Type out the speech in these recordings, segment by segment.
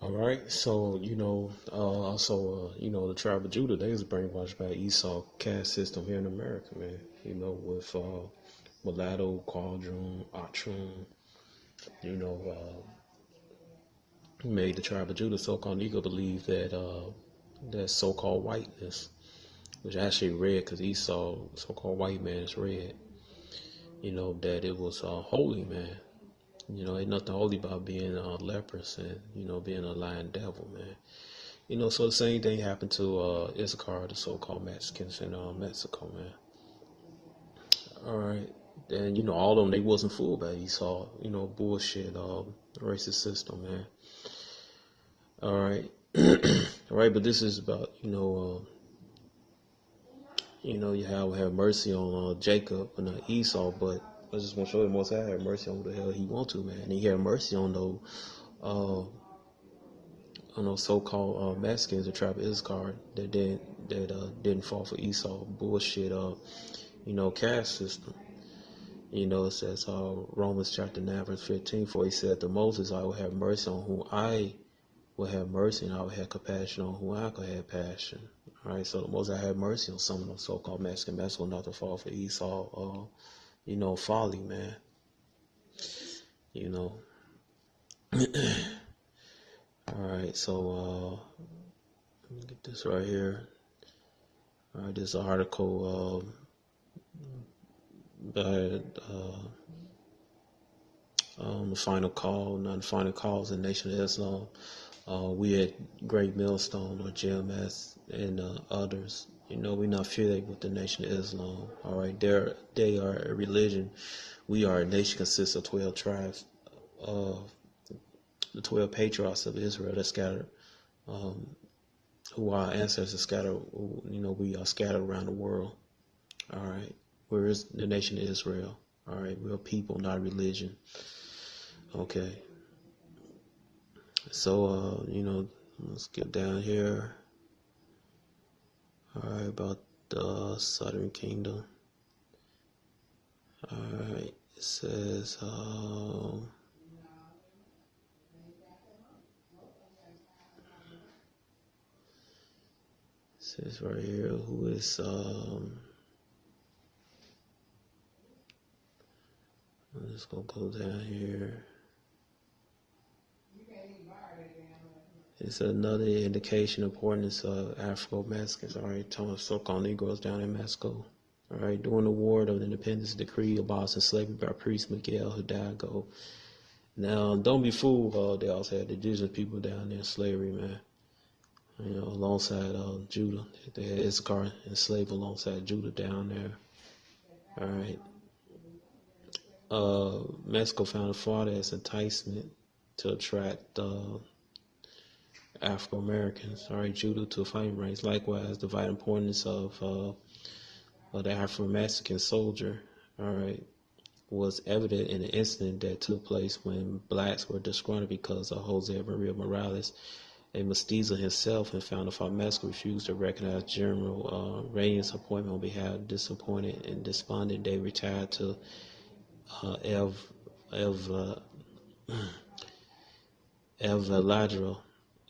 All right, so also the tribe of Judah, they was brainwashed by Esau caste system here in America, man. With mulatto, quadroon, Achroon, you know, made the tribe of Judah, so-called Negro, believe that that so-called whiteness, which actually red, because Esau, so-called white man, is red. That it was holy, man. Ain't nothing holy about being leprous and being a lying devil, man. So the same thing happened to Issachar, the so-called Mexicans in Mexico, man. All right. And, all of them, they wasn't fooled by Esau, bullshit, racist system, man. All right. All right, but this is about, you have mercy on Jacob and not Esau, but I just want to show you Most High have mercy on who the hell he want to, man. And he had mercy on those so-called Mexicans, the tribe of Issachar, that didn't fall for Esau bullshit, caste system. It says Romans chapter 9 verse 15, for he said to Moses, I will have mercy on whom I will have mercy, and I will have compassion on whom I could have passion. All right, so the Moses had mercy on some of those so-called Mexicans not to fall for Esau, folly, man. All right, so let me get this right here. All right, this article by the final call, not the final calls in Nation of Islam. We at Great Millstone or GMS and others, we're not affiliated with the Nation of Islam. All right, they are a religion. We are a nation consists of 12 tribes, the 12 patriarchs of Israel that scattered, who our ancestors scattered. We are scattered around the world. All right, where is the nation of Israel? All right, we're a people, not a religion. Okay. So, let's get down here. All right, about the Southern Kingdom. All right, it says, right here, who is, I'm just gonna go down here. It's another indication of importance of Afro-Mexicans. All right, telling so-called Negroes down in Mexico. All right, during the War of Independence decree abolishing slavery by Priest Miguel Hidalgo. Now, don't be fooled. They also had the indigenous people down there in slavery, man. Alongside Judah. They had Issachar enslaved alongside Judah down there. All right. Mexico found a fraud as enticement to attract Afro-Americans, all right, Judah to a fighting range. Likewise, the vital importance of the Afro-Mexican soldier, all right, was evident in an incident that took place when blacks were disgruntled because of Jose Maria Morales, a mestizo himself, and found if Mexico refused to recognize General Reyes' appointment on behalf of disappointed and despondent. They retired to El Ladro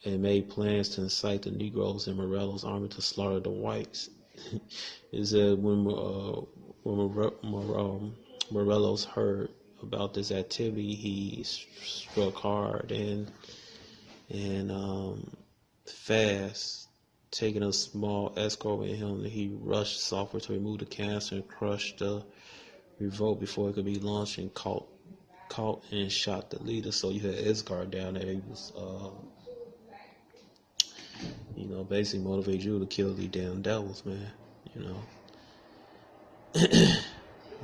and made plans to incite the Negroes in Morelos' army to slaughter the whites. It said when Morelos heard about this activity, he struck hard and fast, taking a small escort with him. He rushed software to remove the cancer and crushed the revolt before it could be launched, and caught and shot the leader. So you had Issachar down there. He was basically motivate you to kill these damn devils, man.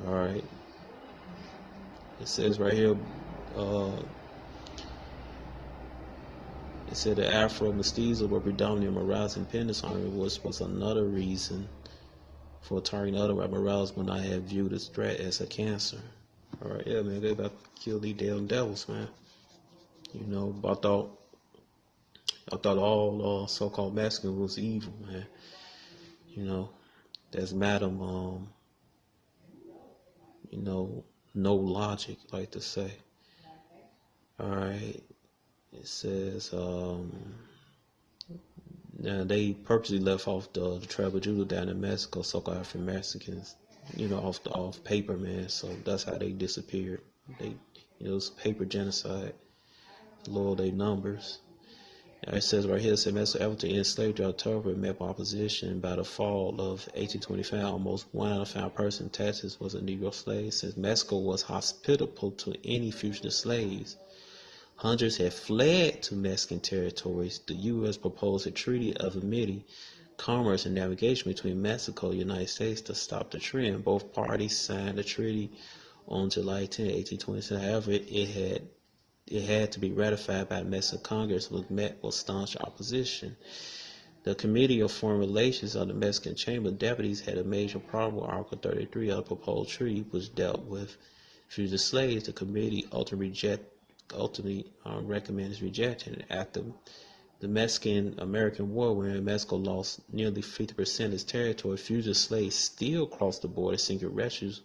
All right. It says right here, it said the Afro mestizos were predominantly Morales and Pennis army, which was another reason for targeting other Morales when I had viewed this threat as a cancer. All right, yeah, man, they about to kill these damn devils, man. I thought all so-called Mexicans was evil, man. That's Madam, no logic, like to say. All right. It says, now they purposely left off the tribe of Judah down in Mexico, so-called African Mexicans, off paper, man. So that's how they disappeared. They, it was paper genocide. Lower their numbers. It says right here, it says Mexico after end slavery October met by opposition. By the fall of 1825, almost 1 out of 5 persons in Texas was a Negro slave. Since Mexico was hospitable to any fugitive slaves, hundreds had fled to Mexican territories. The U.S. proposed a treaty of amity, commerce, and navigation between Mexico and the United States to stop the trend. Both parties signed the treaty on July 10, 1827. However, it had to be ratified by the Mexican Congress, was met with staunch opposition. The Committee of Foreign Relations of the Mexican Chamber of Deputies had a major problem with Article 33 of the proposed treaty, which dealt with fugitive slaves. The committee ultimately recommended rejection. After the Mexican-American War, wherein Mexico lost nearly 50% of its territory, fugitive slaves still crossed the border seeking refuge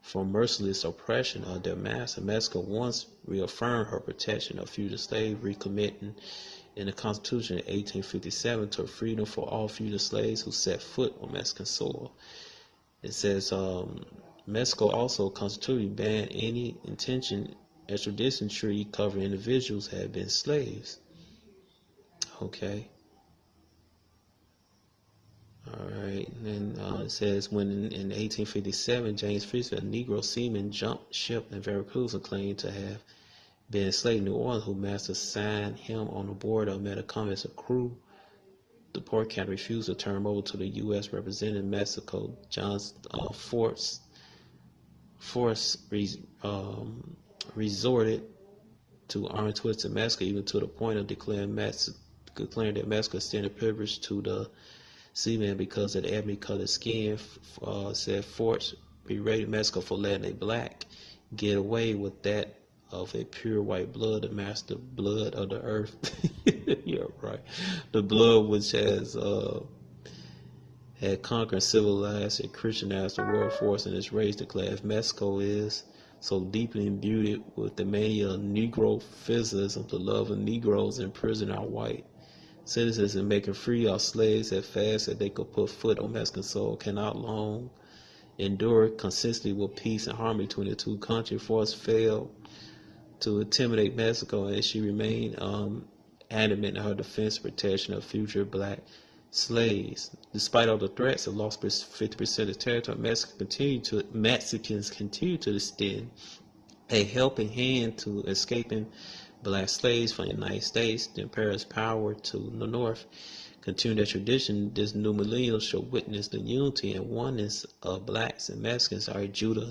from merciless oppression of their master. Mexico once reaffirmed her protection of fugitive slavery, committing in the Constitution in 1857 to freedom for all fugitive slaves who set foot on Mexican soil. It says Mexico also constitutionally banned any intention extradition treaty covering individuals who had been slaves. Okay. All right, and then it says when in 1857, James Fisher, a Negro seaman, jumped ship in Veracruz and claimed to have been enslaved in New Orleans, whose master signed him on the board of Metacom as a crew. The port captain refused to turn him over to the U.S. representing Mexico. John's force resorted to armed twists in Mexico, even to the point of declaring that Mexico extended privilege to the seaman because of the ebony colored skin. Said Forts berated Mexico for letting a black get away with that of a pure white blood, the master blood of the earth. Yeah, right. The blood which had conquered, civilized, and Christianized the world, forcing its race to declare if Mexico is so deeply imbued with the mania of Negro physism, the love of Negroes in prison are white citizens, and making free our slaves as fast as they could put foot on Mexican soil, cannot long endure consistently with peace and harmony between the two countries. Force failed to intimidate Mexico, and she remained adamant in her defense and protection of future black slaves. Despite all the threats of lost 50% of the territory, Mexicans continue to extend a helping hand to escaping black slaves from the United States. The imperialist power to the north continue their tradition. This new millennium shall witness the unity and oneness of blacks and Mexicans. Our Judah